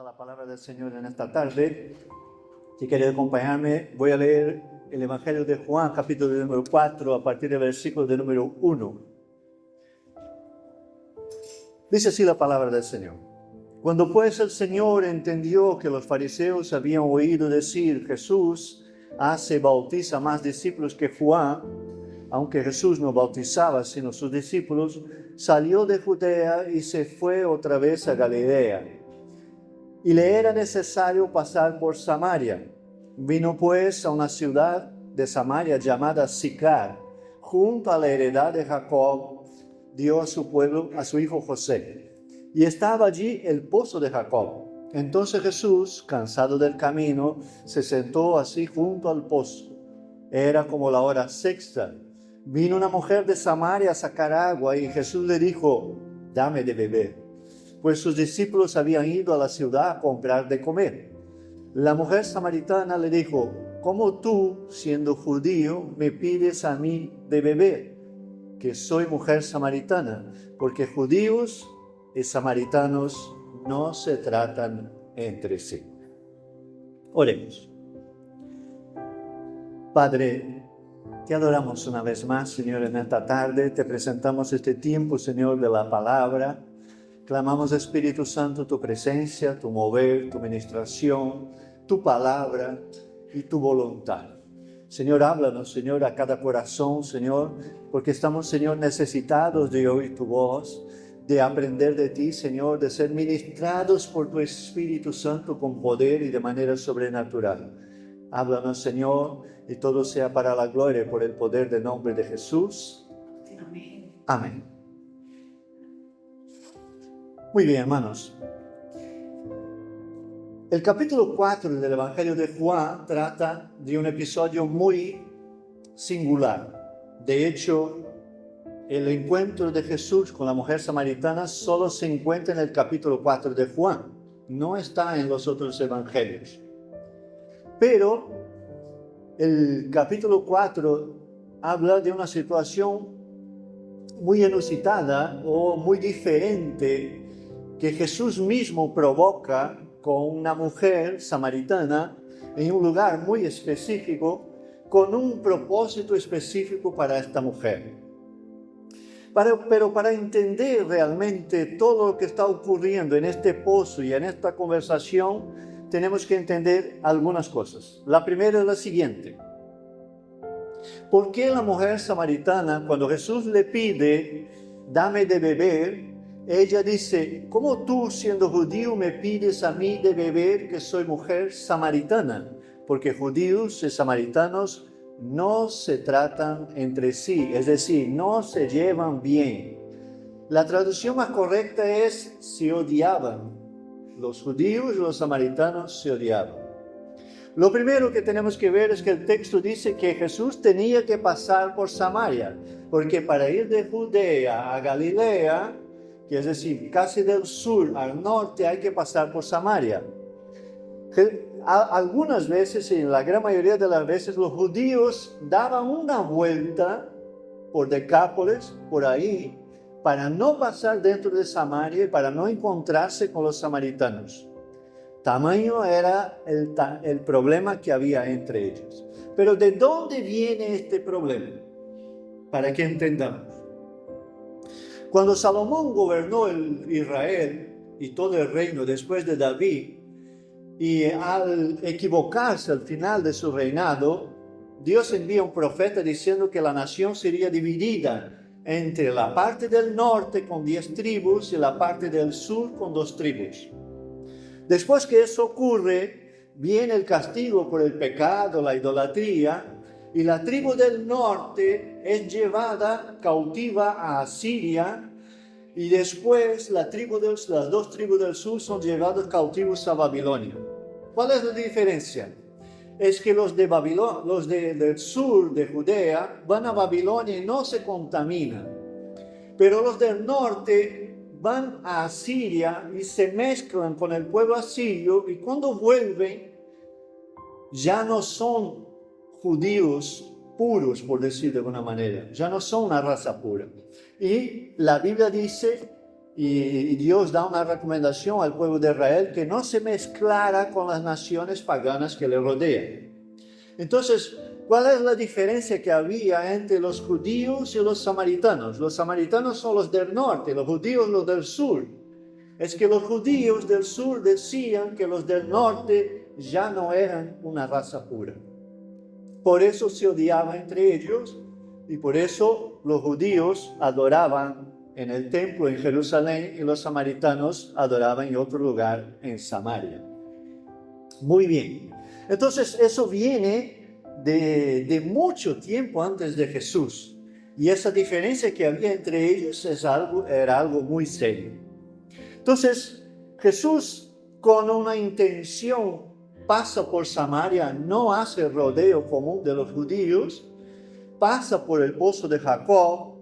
a la palabra del Señor en esta tarde. Si quiere acompañarme, voy a leer el Evangelio de Juan, capítulo número 4, a partir del versículo de número 1. Dice así la palabra del Señor. Cuando pues el Señor entendió que los fariseos habían oído decir, Jesús bautiza más discípulos que Juan, aunque Jesús no bautizaba sino sus discípulos, salió de Judea y se fue otra vez a Galilea. Y le era necesario pasar por Samaria. Vino pues a una ciudad de Samaria llamada Sicar, junto a la heredad de Jacob, dio a su pueblo, a su hijo José. Y estaba allí el pozo de Jacob. Entonces Jesús, cansado del camino, se sentó así junto al pozo. Era como la hora sexta. Vino una mujer de Samaria a sacar agua y Jesús le dijo, dame de beber. Pues sus discípulos habían ido a la ciudad a comprar de comer. La mujer samaritana le dijo, ¿cómo tú, siendo judío, me pides a mí de beber? Que soy mujer samaritana, porque judíos y samaritanos no se tratan entre sí. Oremos. Padre, te adoramos una vez más, Señor, en esta tarde. Te presentamos este tiempo, Señor, de la palabra. Clamamos, Espíritu Santo, tu presencia, tu mover, tu ministración, tu palabra y tu voluntad. Señor, háblanos, Señor, a cada corazón, Señor, porque estamos, Señor, necesitados de oír tu voz, de aprender de ti, Señor, de ser ministrados por tu Espíritu Santo con poder y de manera sobrenatural. Háblanos, Señor, y todo sea para la gloria por el poder del nombre de Jesús. Amén. Amén. Muy bien, hermanos. El capítulo 4 del Evangelio de Juan trata de un episodio muy singular. De hecho, el encuentro de Jesús con la mujer samaritana solo se encuentra en el capítulo 4 de Juan. No está en los otros evangelios. Pero el capítulo 4 habla de una situación muy inusitada o muy diferente que Jesús mismo provoca con una mujer samaritana en un lugar muy específico, con un propósito específico para esta mujer. Pero para entender realmente todo lo que está ocurriendo en este pozo y en esta conversación, tenemos que entender algunas cosas. La primera es la siguiente. ¿Por qué la mujer samaritana, cuando Jesús le pide, dame de beber, ella dice, ¿cómo tú, siendo judío, me pides a mí de beber que soy mujer samaritana? Porque judíos y samaritanos no se tratan entre sí, es decir, no se llevan bien. La traducción más correcta es, se odiaban. Los judíos y los samaritanos se odiaban. Lo primero que tenemos que ver es que el texto dice que Jesús tenía que pasar por Samaria, porque para ir de Judea a Galilea, que es decir, casi del sur al norte, hay que pasar por Samaria. Algunas veces, y en la gran mayoría de las veces, los judíos daban una vuelta por Decápolis, por ahí, para no pasar dentro de Samaria y para no encontrarse con los samaritanos. Tamaño era el problema que había entre ellos. Pero ¿de dónde viene este problema? Para que entendamos. Cuando Salomón gobernó Israel y todo el reino después de David, y al equivocarse al final de su reinado, Dios envía un profeta diciendo que la nación sería dividida entre la parte del norte con 10 tribus y la parte del sur con 2 tribus. Después que eso ocurre, viene el castigo por el pecado, la idolatría, y la tribu del norte es llevada cautiva a Asiria, y después las 2 tribus del sur son llevadas cautivos a Babilonia. ¿Cuál es la diferencia? Es que los del sur de Judea van a Babilonia y no se contaminan, pero los del norte van a Asiria y se mezclan con el pueblo asirio, y cuando vuelven ya no son judíos puros, por decir de alguna manera, ya no son una raza pura. Y la Biblia dice y Dios da una recomendación al pueblo de Israel que no se mezclara con las naciones paganas que le rodean. Entonces, ¿cuál es la diferencia que había entre los judíos y los samaritanos? Los samaritanos son los del norte, los judíos los del sur. Es que los judíos del sur decían que los del norte ya no eran una raza pura. Por eso se odiaban entre ellos y por eso los judíos adoraban en el templo en Jerusalén y los samaritanos adoraban en otro lugar en Samaria. Muy bien. Entonces eso viene de mucho tiempo antes de Jesús. Y esa diferencia que había entre ellos era algo muy serio. Entonces Jesús, con una intención, pasa por Samaria, no hace el rodeo común de los judíos, pasa por el pozo de Jacob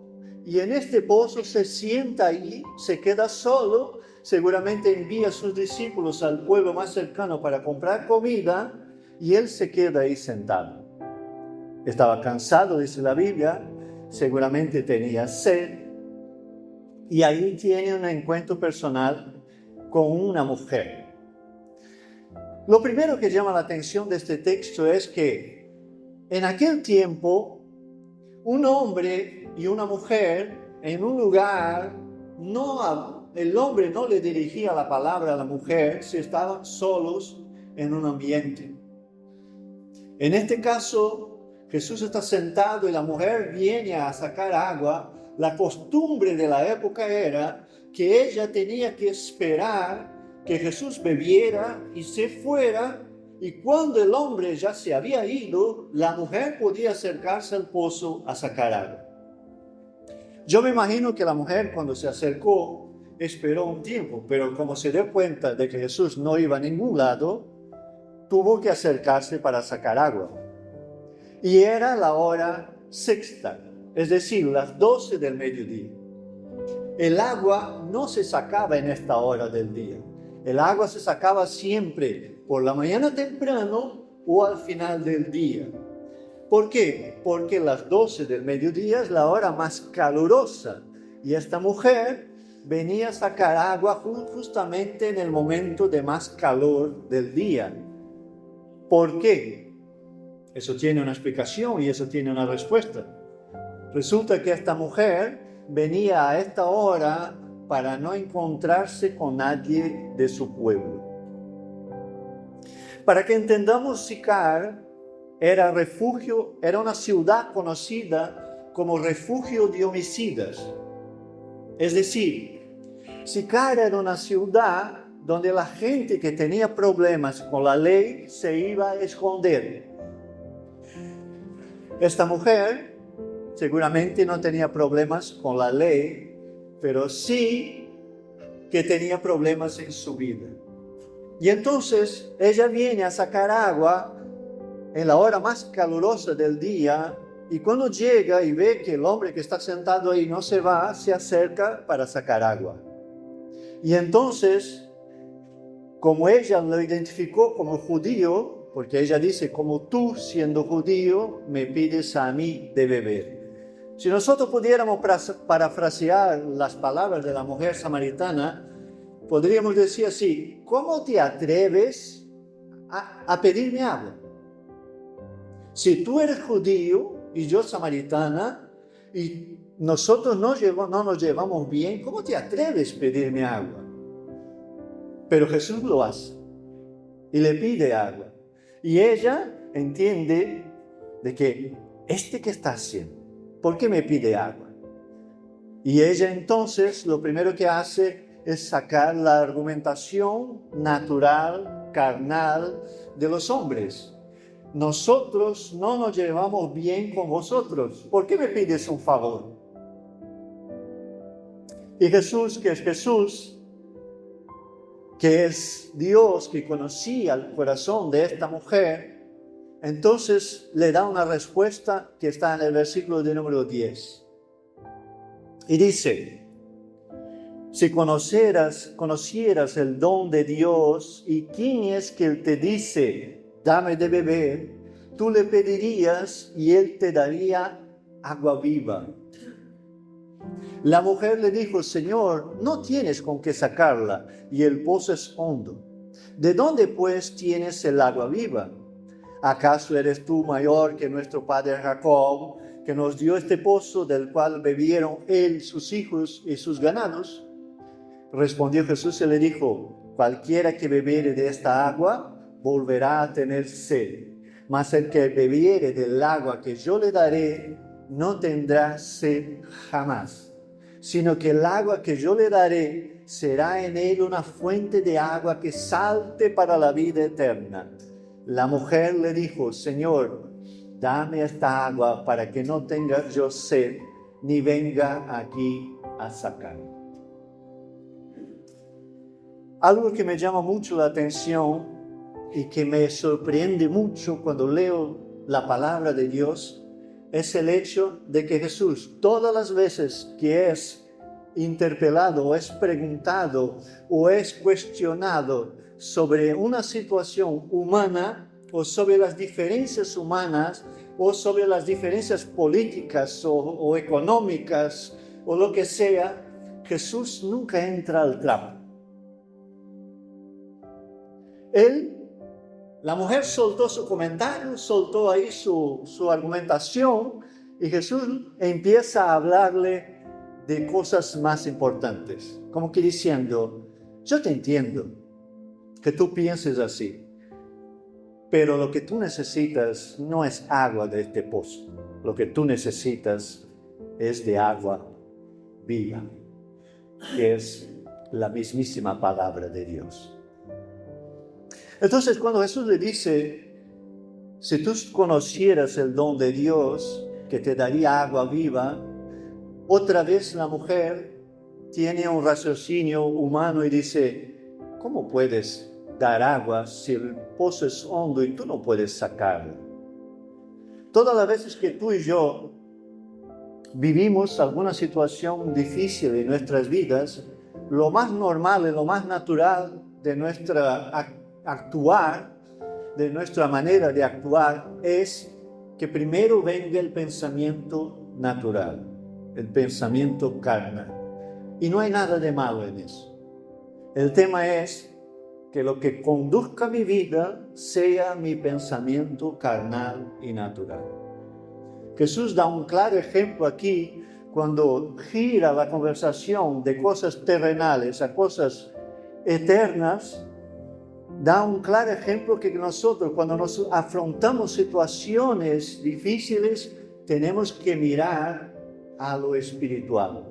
y en este pozo se sienta ahí, se queda solo, seguramente envía a sus discípulos al pueblo más cercano para comprar comida y él se queda ahí sentado. Estaba cansado, dice la Biblia, seguramente tenía sed y ahí tiene un encuentro personal con una mujer. Lo primero que llama la atención de este texto es que en aquel tiempo un hombre y una mujer en un lugar, el hombre no le dirigía la palabra a la mujer si estaban solos en un ambiente. En este caso, Jesús está sentado y la mujer viene a sacar agua. La costumbre de la época era que ella tenía que esperar que Jesús bebiera y se fuera, y cuando el hombre ya se había ido, la mujer podía acercarse al pozo a sacar agua. Yo me imagino que la mujer cuando se acercó esperó un tiempo, pero como se dio cuenta de que Jesús no iba a ningún lado, tuvo que acercarse para sacar agua. Y era la hora sexta, es decir, las 12 del mediodía. El agua no se sacaba en esta hora del día. El agua se sacaba siempre por la mañana temprano o al final del día. ¿Por qué? Porque las 12 del mediodía es la hora más calurosa y esta mujer venía a sacar agua justamente en el momento de más calor del día. ¿Por qué? Eso tiene una explicación y eso tiene una respuesta. Resulta que esta mujer venía a esta hora para no encontrarse con nadie de su pueblo. Para que entendamos, Sicar era una ciudad conocida como refugio de homicidas. Es decir, Sicar era una ciudad donde la gente que tenía problemas con la ley se iba a esconder. Esta mujer seguramente no tenía problemas con la ley, pero sí que tenía problemas en su vida. Y entonces ella viene a sacar agua en la hora más calurosa del día, y cuando llega y ve que el hombre que está sentado ahí no se va, se acerca para sacar agua. Y entonces, como ella lo identificó como judío, porque ella dice, como tú siendo judío me pides a mí de beber. Si nosotros pudiéramos parafrasear las palabras de la mujer samaritana, podríamos decir así: ¿cómo te atreves a pedirme agua? Si tú eres judío y yo samaritana y nosotros no nos llevamos bien, ¿cómo te atreves a pedirme agua? Pero Jesús lo hace y le pide agua. Y ella entiende de que ¿qué está haciendo? ¿Por qué me pide agua? Y ella entonces lo primero que hace es sacar la argumentación natural, carnal de los hombres. Nosotros no nos llevamos bien con vosotros. ¿Por qué me pides un favor? Y Jesús, que es Dios, que conocía el corazón de esta mujer, entonces le da una respuesta que está en el versículo de número 10. Y dice: si conocieras el don de Dios y quién es que te dice, dame de beber, tú le pedirías y él te daría agua viva. La mujer le dijo, Señor, no tienes con qué sacarla y el pozo es hondo. ¿De dónde pues tienes el agua viva? ¿Acaso eres tú mayor que nuestro padre Jacob, que nos dio este pozo del cual bebieron él, sus hijos y sus ganados? Respondió Jesús y le dijo, cualquiera que bebiere de esta agua volverá a tener sed, mas el que bebiere del agua que yo le daré no tendrá sed jamás, sino que el agua que yo le daré será en él una fuente de agua que salte para la vida eterna. La mujer le dijo, Señor, dame esta agua para que no tenga yo sed, ni venga aquí a sacar. Algo que me llama mucho la atención y que me sorprende mucho cuando leo la palabra de Dios es el hecho de que Jesús, todas las veces que es interpelado o es preguntado o es cuestionado sobre una situación humana o sobre las diferencias humanas o sobre las diferencias políticas o económicas o lo que sea, Jesús nunca entra al trapo. La mujer soltó su comentario, soltó ahí su argumentación y Jesús empieza a hablarle de cosas más importantes, como que diciendo, yo te entiendo que tú pienses así, pero lo que tú necesitas no es agua de este pozo, lo que tú necesitas es de agua viva, que es la mismísima palabra de Dios. Entonces, cuando Jesús le dice, si tú conocieras el don de Dios, que te daría agua viva, otra vez la mujer tiene un raciocinio humano y dice, ¿cómo puedes dar agua si el pozo es hondo y tú no puedes sacarlo? Todas las veces que tú y yo vivimos alguna situación difícil en nuestras vidas, lo más normal y lo más natural de de nuestra manera de actuar es que primero venga el pensamiento natural, el pensamiento carnal. Y no hay nada de malo en eso. El tema es que lo que conduzca mi vida sea mi pensamiento carnal y natural. Jesús da un claro ejemplo aquí cuando gira la conversación de cosas terrenales a cosas eternas. Da un claro ejemplo que nosotros cuando nos afrontamos situaciones difíciles tenemos que mirar a lo espiritual,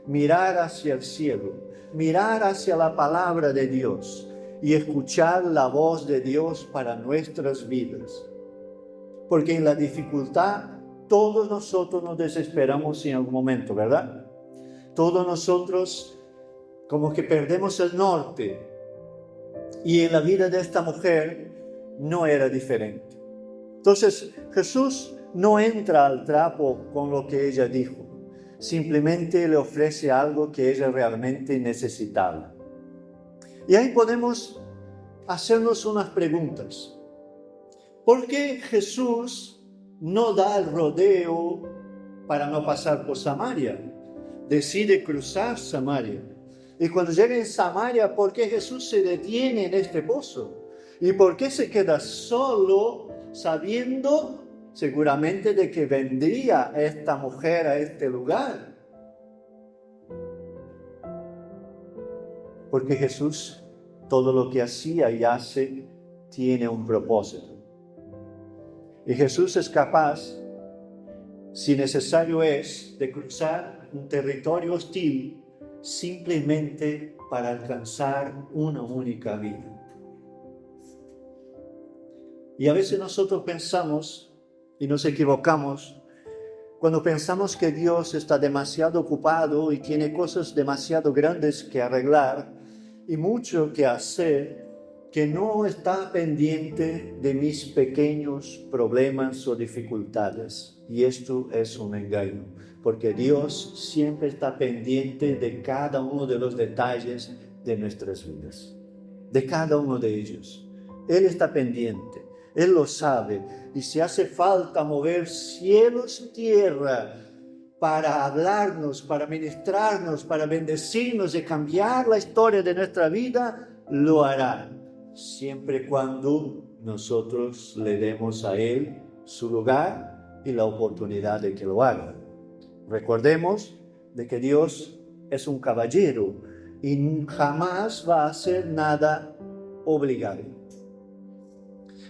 mirar hacia el cielo, mirar hacia la palabra de Dios y escuchar la voz de Dios para nuestras vidas. Porque en la dificultad todos nosotros nos desesperamos en algún momento, ¿verdad? Todos nosotros como que perdemos el norte. Y en la vida de esta mujer no era diferente. Entonces Jesús no entra al trapo con lo que ella dijo. Simplemente le ofrece algo que ella realmente necesitaba. Y ahí podemos hacernos unas preguntas. ¿Por qué Jesús no da el rodeo para no pasar por Samaria? Decide cruzar Samaria. Y cuando llega en Samaria, ¿por qué Jesús se detiene en este pozo? ¿Y por qué se queda solo sabiendo seguramente de que vendría esta mujer a este lugar? Porque Jesús, todo lo que hacía y hace, tiene un propósito. Y Jesús es capaz, si necesario es, de cruzar un territorio hostil simplemente para alcanzar una única vida. Y a veces nosotros pensamos y nos equivocamos cuando pensamos que Dios está demasiado ocupado y tiene cosas demasiado grandes que arreglar y mucho que hacer, que no está pendiente de mis pequeños problemas o dificultades. Y esto es un engaño, porque Dios siempre está pendiente de cada uno de los detalles de nuestras vidas, de cada uno de ellos. Él está pendiente, Él lo sabe, y si hace falta mover cielos y tierra para hablarnos, para ministrarnos, para bendecirnos y cambiar la historia de nuestra vida, lo hará, siempre y cuando nosotros le demos a Él su lugar y la oportunidad de que lo haga. Recordemos de que Dios es un caballero y jamás va a hacer nada obligado.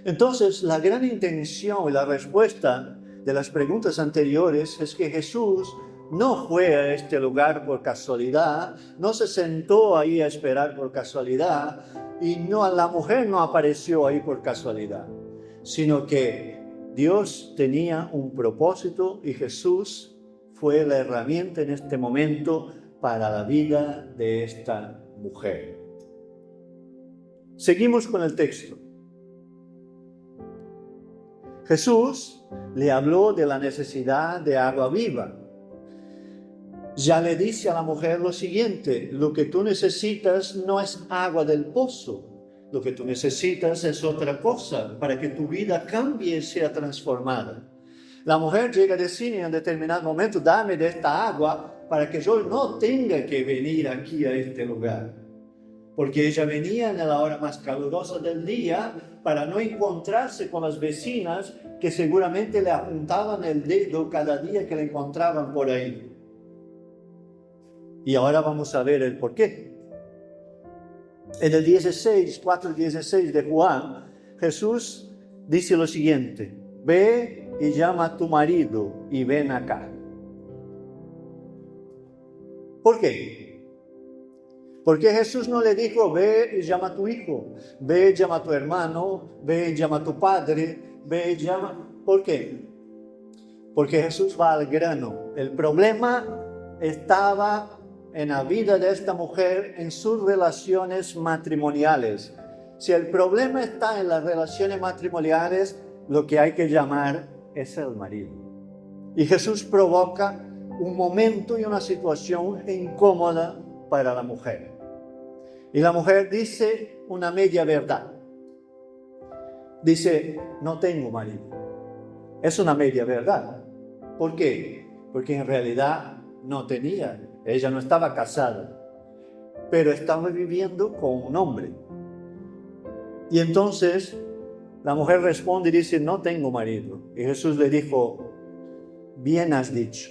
Entonces, la gran intención y la respuesta de las preguntas anteriores es que Jesús no fue a este lugar por casualidad, no se sentó ahí a esperar por casualidad, y la mujer no apareció ahí por casualidad, sino que Dios tenía un propósito y Jesús fue la herramienta en este momento para la vida de esta mujer. Seguimos con el texto. Jesús le habló de la necesidad de agua viva. Ya le dice a la mujer lo siguiente: lo que tú necesitas no es agua del pozo, lo que tú necesitas es otra cosa para que tu vida cambie y sea transformada. La mujer llega a decir en un determinado momento: dame de esta agua para que yo no tenga que venir aquí a este lugar. Porque ella venía en la hora más calurosa del día para no encontrarse con las vecinas que seguramente le apuntaban el dedo cada día que la encontraban por ahí. Y ahora vamos a ver el por qué. En el 4:16 de Juan, Jesús dice lo siguiente: ve y llama a tu marido y ven acá. ¿Por qué? Porque Jesús no le dijo: ve y llama a tu hijo, ve y llama a tu hermano, ve y llama a tu padre, ve y llama... ¿Por qué? Porque Jesús va al grano. El problema estaba en la vida de esta mujer, en sus relaciones matrimoniales. Si el problema está en las relaciones matrimoniales, lo que hay que llamar es el marido. Y Jesús provoca un momento y una situación incómoda para la mujer. Y la mujer dice una media verdad. Dice: no tengo marido. Es una media verdad. ¿Por qué? Porque en realidad no tenía. Ella no estaba casada, pero estaba viviendo con un hombre. Y entonces la mujer responde y dice: no tengo marido. Y Jesús le dijo: bien has dicho.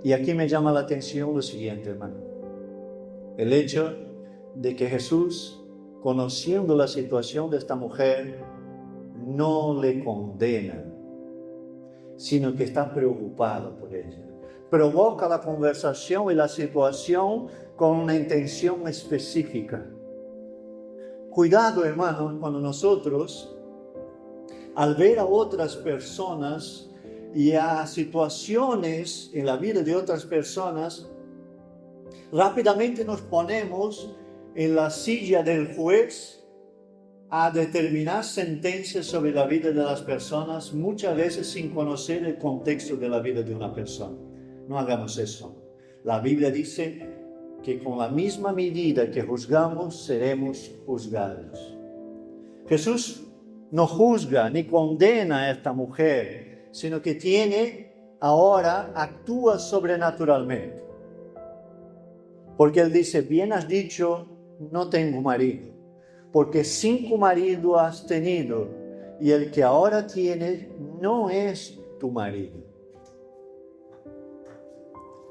Y aquí me llama la atención lo siguiente, hermano. El hecho de que Jesús, conociendo la situación de esta mujer, no le condena, sino que está preocupado por ella. Provoca la conversación y la situación con una intención específica. Cuidado, hermano, cuando nosotros, al ver a otras personas y a situaciones en la vida de otras personas, rápidamente nos ponemos en la silla del juez a determinar sentencias sobre la vida de las personas, muchas veces sin conocer el contexto de la vida de una persona. No hagamos eso. La Biblia dice que con la misma medida que juzgamos, seremos juzgados. Jesús no juzga ni condena a esta mujer, sino que ahora actúa sobrenaturalmente. Porque Él dice: bien has dicho, no tengo marido. Porque 5 maridos has tenido, y el que ahora tienes no es tu marido.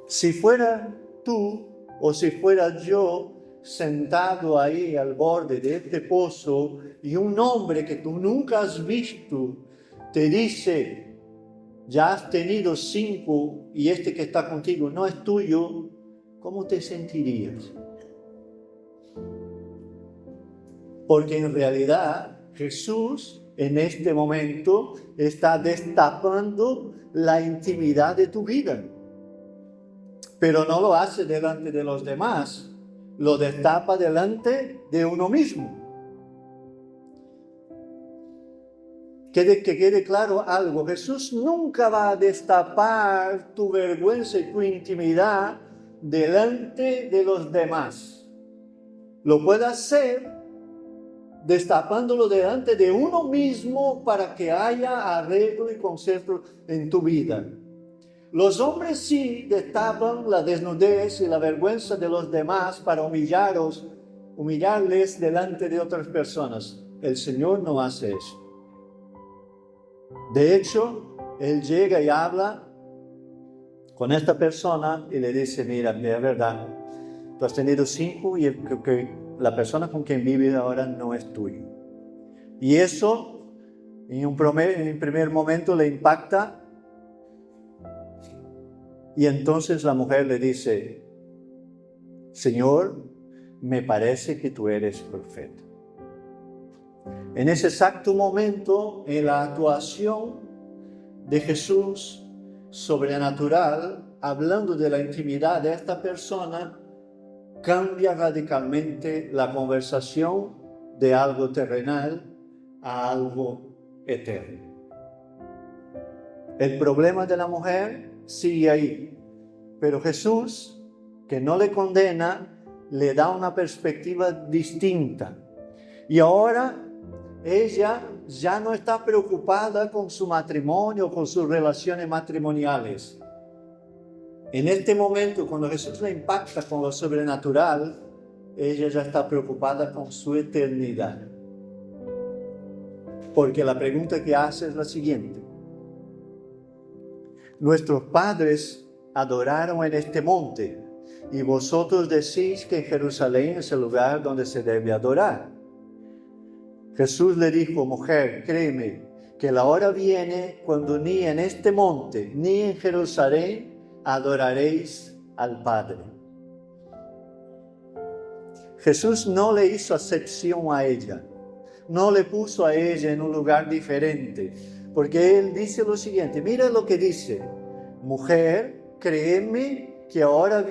Si fuera tú o si fuera yo sentado ahí al borde de este pozo y un hombre que tú nunca has visto te dice: ya has tenido 5 y este que está contigo no es tuyo, ¿cómo te sentirías? Porque en realidad Jesús en este momento está destapando la intimidad de tu vida. Pero no lo hace delante de los demás, lo destapa delante de uno mismo. Que quede claro algo: Jesús nunca va a destapar tu vergüenza y tu intimidad delante de los demás. Lo puede hacer destapándolo delante de uno mismo para que haya arreglo y concepto en tu vida. Los hombres sí destapan la desnudez y la vergüenza de los demás para humillarles delante de otras personas. El Señor no hace eso. De hecho, Él llega y habla con esta persona y le dice, mira, es verdad, tú has tenido 5 y la persona con quien vives ahora no es tuyo. Y eso en un primer momento le impacta. Y entonces la mujer le dice, Señor, me parece que tú eres profeta. En ese exacto momento, en la actuación de Jesús sobrenatural, hablando de la intimidad de esta persona, cambia radicalmente la conversación de algo terrenal a algo eterno. El problema de la mujer sigue ahí, pero Jesús, que no le condena, le da una perspectiva distinta. Y ahora ella ya no está preocupada con su matrimonio, con sus relaciones matrimoniales. En este momento, cuando Jesús la impacta con lo sobrenatural, ella ya está preocupada con su eternidad. Porque la pregunta que hace es la siguiente. Nuestros padres adoraron en este monte, y vosotros decís que en Jerusalén es el lugar donde se debe adorar. Jesús le dijo, mujer, créeme, que la hora viene cuando ni en este monte, ni en Jerusalén adoraréis al Padre. Jesús no le hizo acepción a ella, no le puso a ella en un lugar diferente, porque Él dice lo siguiente, mira lo que dice, mujer, créeme que la hora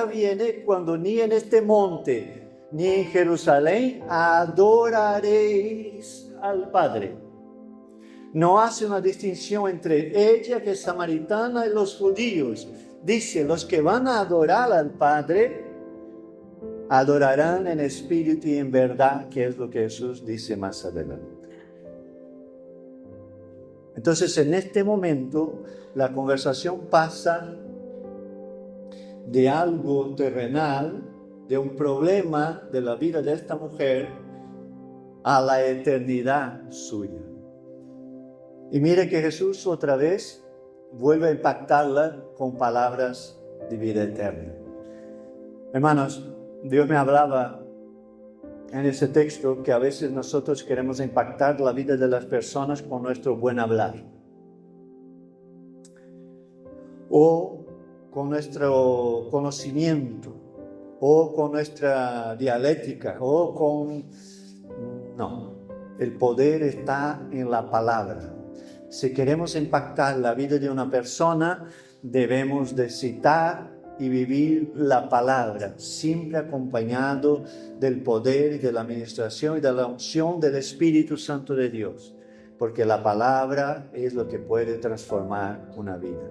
viene cuando ni en este monte, ni en Jerusalén adoraréis al Padre. No hace una distinción entre ella, que es samaritana, y los judíos. Dice, los que van a adorar al Padre, adorarán en espíritu y en verdad, que es lo que Jesús dice más adelante. Entonces, en este momento, la conversación pasa de algo terrenal, de un problema de la vida de esta mujer, a la eternidad suya. Y mire que Jesús otra vez vuelve a impactarla con palabras de vida eterna. Hermanos, Dios me hablaba en ese texto que a veces nosotros queremos impactar la vida de las personas con nuestro buen hablar, o con nuestro conocimiento, o con nuestra dialéctica, o con... No, el poder está en la palabra. Si queremos impactar la vida de una persona, debemos de citar y vivir la palabra, siempre acompañado del poder y de la administración y de la unción del Espíritu Santo de Dios, porque la palabra es lo que puede transformar una vida.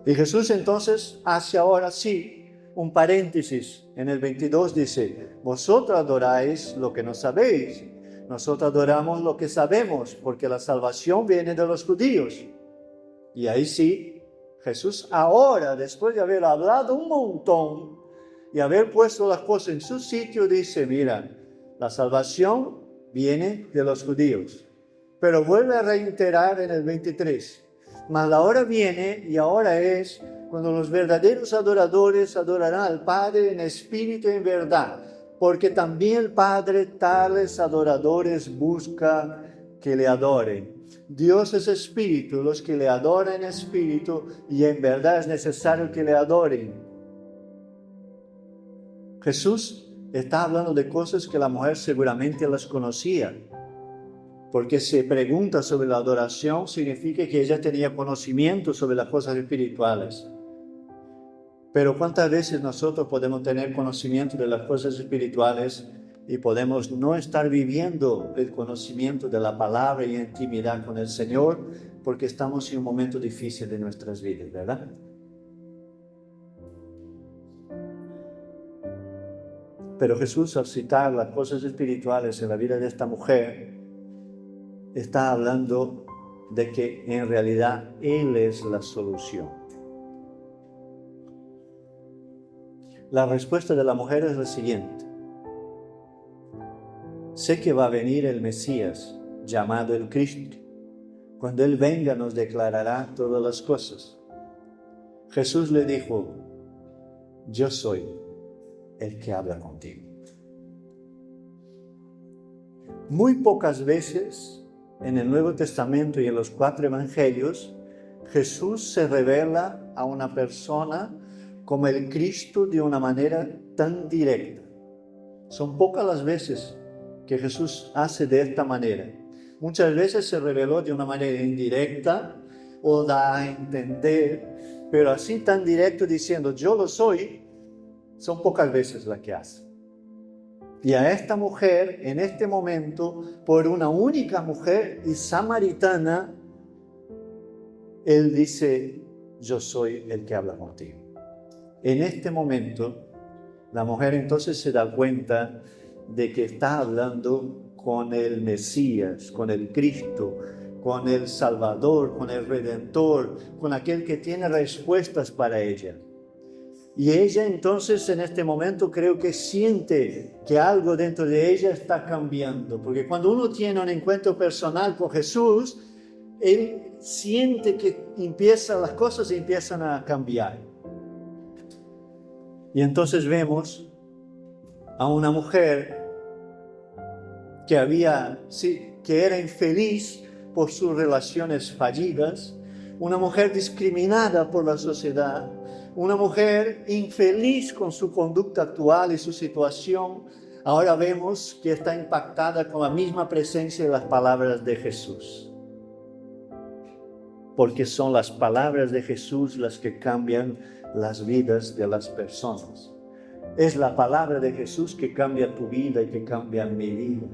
Y Jesús entonces hace ahora sí un paréntesis. En el 22 dice, vosotros adoráis lo que no sabéis. Nosotros adoramos lo que sabemos, porque la salvación viene de los judíos. Y ahí sí, Jesús ahora, después de haber hablado un montón y haber puesto las cosas en su sitio, dice, mira, la salvación viene de los judíos. Pero vuelve a reiterar en el 23, mas la hora viene y ahora es cuando los verdaderos adoradores adorarán al Padre en espíritu y en verdad. Porque también el Padre tales adoradores busca que le adoren. Dios es espíritu, los que le adoran en espíritu y en verdad es necesario que le adoren. Jesús está hablando de cosas que la mujer seguramente las conocía. Porque si pregunta sobre la adoración, significa que ella tenía conocimiento sobre las cosas espirituales. Pero ¿cuántas veces nosotros podemos tener conocimiento de las cosas espirituales y podemos no estar viviendo el conocimiento de la palabra y intimidad con el Señor porque estamos en un momento difícil de nuestras vidas, ¿verdad? Pero Jesús, al citar las cosas espirituales en la vida de esta mujer, está hablando de que en realidad Él es la solución. La respuesta de la mujer es la siguiente: sé que va a venir el Mesías, llamado el Cristo. Cuando Él venga nos declarará todas las cosas. Jesús le dijo: yo soy el que habla contigo. Muy pocas veces en el Nuevo Testamento y en los 4 Evangelios, Jesús se revela a una persona como el Cristo de una manera tan directa. Son pocas las veces que Jesús hace de esta manera. Muchas veces se reveló de una manera indirecta o da a entender, pero así tan directo diciendo yo lo soy, son pocas veces las que hace. Y a esta mujer, en este momento, por una única mujer y samaritana, Él dice: yo soy el que habla contigo. En este momento, la mujer entonces se da cuenta de que está hablando con el Mesías, con el Cristo, con el Salvador, con el Redentor, con aquel que tiene respuestas para ella. Y ella entonces en este momento creo que siente que algo dentro de ella está cambiando, porque cuando uno tiene un encuentro personal con Jesús, él siente que las cosas empiezan a cambiar. Y entonces vemos a una mujer que era infeliz por sus relaciones fallidas, una mujer discriminada por la sociedad, una mujer infeliz con su conducta actual y su situación. Ahora vemos que está impactada con la misma presencia de las palabras de Jesús. Porque son las palabras de Jesús las que cambian las vidas de las personas. Es la palabra de Jesús que cambia tu vida y que cambia mi vida.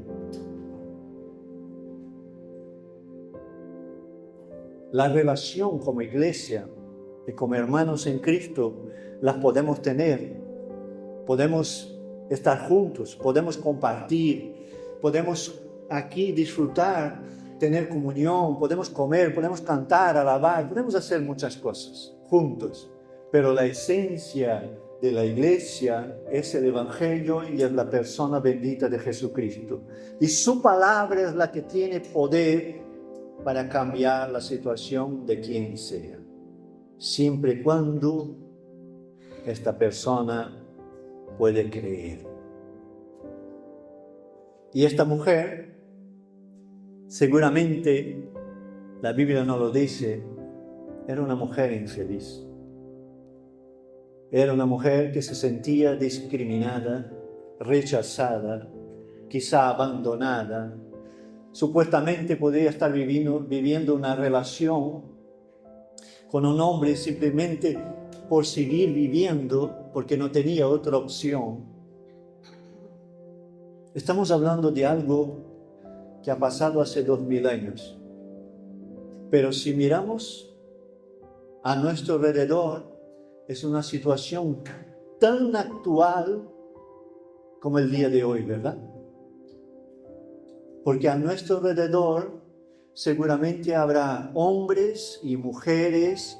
La relación como iglesia y como hermanos en Cristo las podemos tener. Podemos estar juntos, podemos compartir, podemos aquí disfrutar, tener comunión, podemos comer, podemos cantar, alabar, podemos hacer muchas cosas juntos. Pero la esencia de la iglesia es el Evangelio y es la persona bendita de Jesucristo. Y su palabra es la que tiene poder para cambiar la situación de quien sea, siempre y cuando esta persona puede creer. Y esta mujer, seguramente, la Biblia no lo dice, era una mujer infeliz. Era una mujer que se sentía discriminada, rechazada, quizá abandonada. Supuestamente podría estar viviendo una relación con un hombre simplemente por seguir viviendo, porque no tenía otra opción. Estamos hablando de algo que ha pasado hace 2000 años. Pero si miramos a nuestro alrededor, es una situación tan actual como el día de hoy, ¿verdad? Porque a nuestro alrededor seguramente habrá hombres y mujeres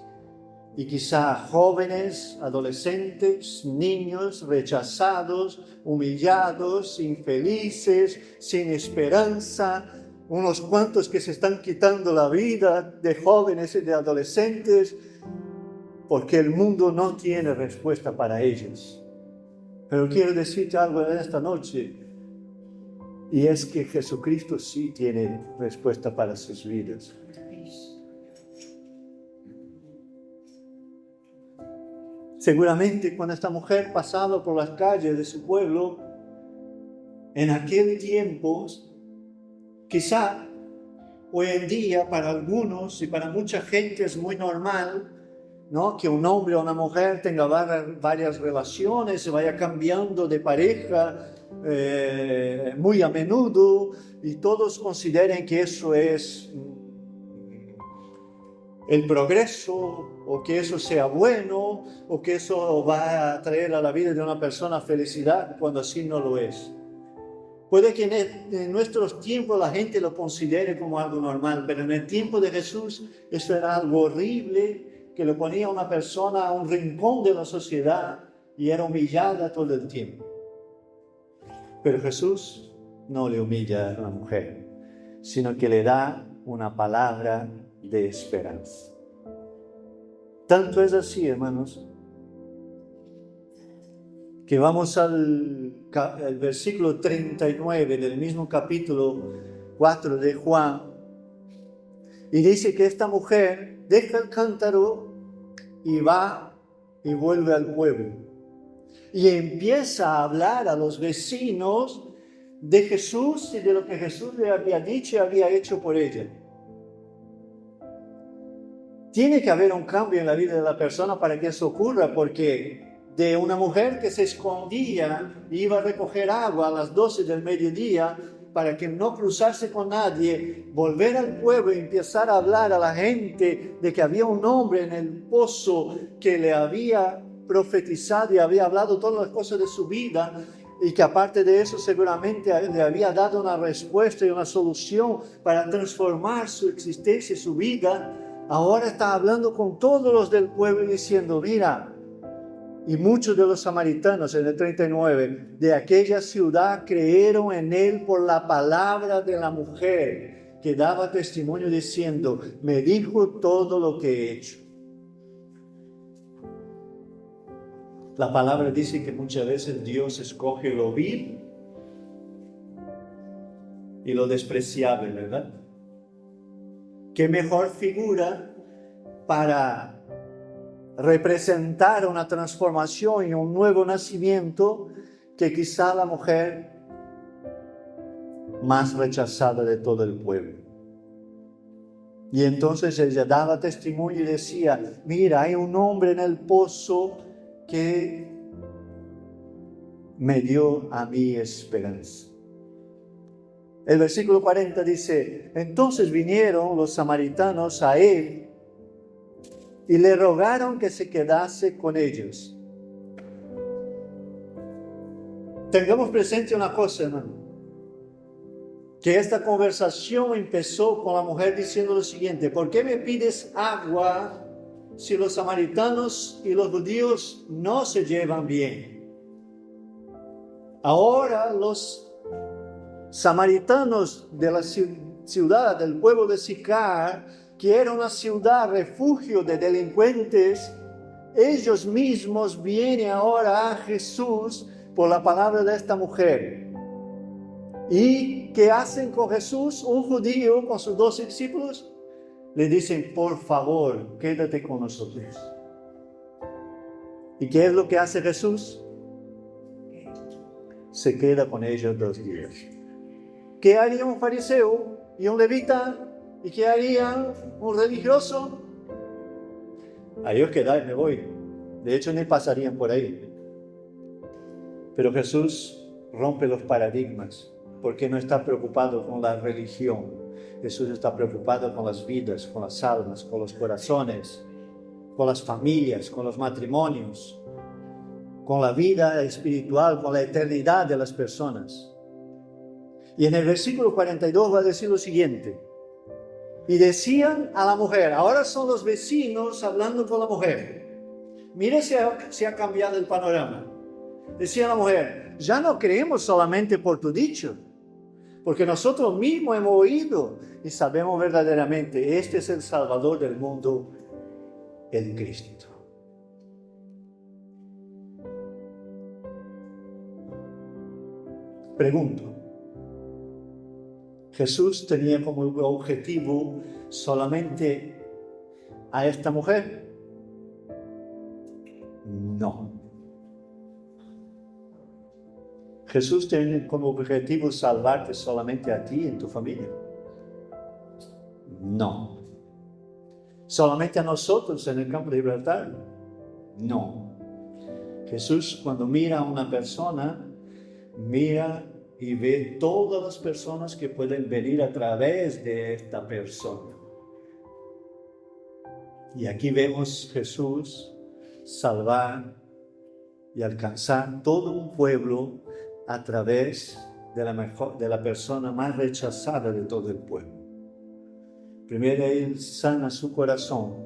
y quizá jóvenes, adolescentes, niños rechazados, humillados, infelices, sin esperanza, unos cuantos que se están quitando la vida de jóvenes y de adolescentes porque el mundo no tiene respuesta para ellos. Pero quiero decirte algo en esta noche, y es que Jesucristo sí tiene respuesta para sus vidas. Seguramente cuando esta mujer pasaba por las calles de su pueblo, en aquel tiempo, quizá hoy en día para algunos y para mucha gente es muy normal, ¿no?, que un hombre o una mujer tenga varias relaciones, se vaya cambiando de pareja muy a menudo, y todos consideren que eso es el progreso, o que eso sea bueno, o que eso va a traer a la vida de una persona felicidad, cuando así no lo es. Puede que en nuestros tiempos la gente lo considere como algo normal, pero en el tiempo de Jesús eso era algo horrible, que lo ponía a una persona a un rincón de la sociedad y era humillada todo el tiempo. Pero Jesús no le humilla a la mujer, sino que le da una palabra de esperanza. Tanto es así, hermanos, que vamos al versículo 39 del mismo capítulo 4 de Juan, y dice que esta mujer deja el cántaro y va y vuelve al pueblo, y empieza a hablar a los vecinos de Jesús y de lo que Jesús le había dicho y había hecho por ella. Tiene que haber un cambio en la vida de la persona para que eso ocurra, porque de una mujer que se escondía y iba a recoger agua a las 12 del mediodía para que no cruzarse con nadie, volver al pueblo y empezar a hablar a la gente de que había un hombre en el pozo que le había profetizado y había hablado todas las cosas de su vida, y que aparte de eso seguramente le había dado una respuesta y una solución para transformar su existencia y su vida. Ahora está hablando con todos los del pueblo y diciendo, mira, y muchos de los samaritanos, en el 39, de aquella ciudad creyeron en él por la palabra de la mujer, que daba testimonio diciendo, me dijo todo lo que he hecho. La palabra dice que muchas veces Dios escoge lo vil y lo despreciable, ¿verdad? ¿Qué mejor figura para representar una transformación y un nuevo nacimiento que quizá la mujer más rechazada de todo el pueblo? Y entonces ella daba testimonio y decía, mira, hay un hombre en el pozo que me dio a mí esperanza. El versículo 40 dice, entonces vinieron los samaritanos a él y le rogaron que se quedase con ellos. Tengamos presente una cosa, hermano, que esta conversación empezó con la mujer diciendo lo siguiente, ¿por qué me pides agua si los samaritanos y los judíos no se llevan bien? Ahora los samaritanos de la ciudad, del pueblo de Sicar, que era una ciudad refugio de delincuentes, ellos mismos vienen ahora a Jesús por la palabra de esta mujer. ¿Y qué hacen con Jesús? Un judío con sus 12 discípulos le dicen, por favor, quédate con nosotros. ¿Y qué es lo que hace Jesús? Se queda con ellos 2 días. ¿Qué haría un fariseo y un levita? ¿Y qué haría un religioso? A ellos quedar, me voy. De hecho, ni pasarían por ahí. Pero Jesús rompe los paradigmas, porque no está preocupado con la religión. Jesús está preocupado con las vidas, con las almas, con los corazones, con las familias, con los matrimonios, con la vida espiritual, con la eternidad de las personas. Y en el versículo 42 va a decir lo siguiente. Y decían a la mujer, ahora son los vecinos hablando con la mujer. Mire si ha cambiado el panorama. Decía la mujer, ya no creemos solamente por tu dicho, porque nosotros mismos hemos oído y sabemos verdaderamente, este es el Salvador del mundo, el Cristo. Pregunto, ¿Jesús tenía como objetivo solamente a esta mujer? No. ¿Jesús tiene como objetivo salvarte solamente a ti y en tu familia? No. ¿Solamente a nosotros en el campo de Gibraltar? No. Jesús, cuando mira a una persona, mira y ve todas las personas que pueden venir a través de esta persona. Y aquí vemos Jesús salvar y alcanzar todo un pueblo a través de la persona más rechazada de todo el pueblo. Primero Él sana su corazón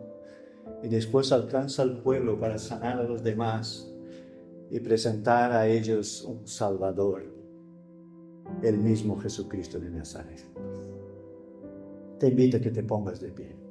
y después alcanza al pueblo para sanar a los demás y presentar a ellos un Salvador, el mismo Jesucristo de Nazaret. Te invito a que te pongas de pie.